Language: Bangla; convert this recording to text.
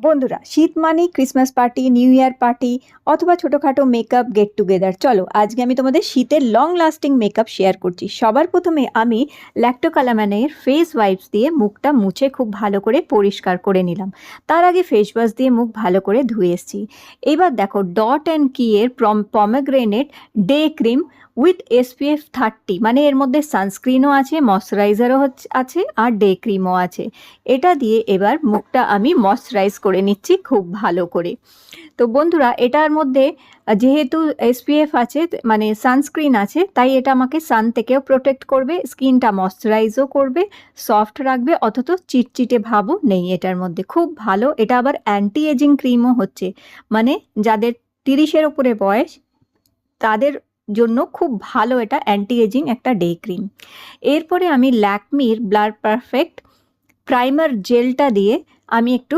বন্ধুরা, শীত মানেই Christmas party, new year party অথবা ছোটোখাটো মেকআপ গেট টুগেদার। চলো আজকে আমি তোমাদের শীতের লং লাস্টিং মেকআপ শেয়ার করছি। সবার প্রথমে আমি ল্যাক্টোকালাম্যানের ফেস ওয়াইপস দিয়ে মুখটা মুছে খুব ভালো করে পরিষ্কার করে নিলাম। তার আগে ফেস ওয়াশ দিয়ে মুখ ভালো করে ধুয়ে এসেছি। এবার দেখো ডট অ্যান্ড কি এর পমেগ্রেনেট ডে ক্রিম উইথ SPF 30, মানে এর মধ্যে সানস্ক্রিনও আছে, ময়শ্চারাইজারও আছে আর ডে ক্রিমও আছে। এটা দিয়ে এবার মুখটা আমি ময়শ্চারাইজ করে নিচ্ছি খুব ভালো করে। তো বন্ধুরা, এটার মধ্যে যেহেতু SPF আছে, মানে সানস্ক্রিন আছে, তাই এটা আমাকে সান থেকেও প্রোটেক্ট করবে, স্কিনটা ময়শ্চারাইজও করবে, সফট রাখবে, অথচ চিটচিটে ভাবও নেই এটার মধ্যে। খুব ভালো। এটা আবার অ্যান্টি এজিং ক্রিমও হচ্ছে, মানে যাদের 30-এর ওপরে বয়স তাদের জন্য খুব ভালো এটা অ্যান্টি এজিং একটা ডে ক্রিম। এরপরে আমি ল্যাকমির ব্লার পারফেক্ট প্রাইমার জেলটা দিয়ে আমি একটু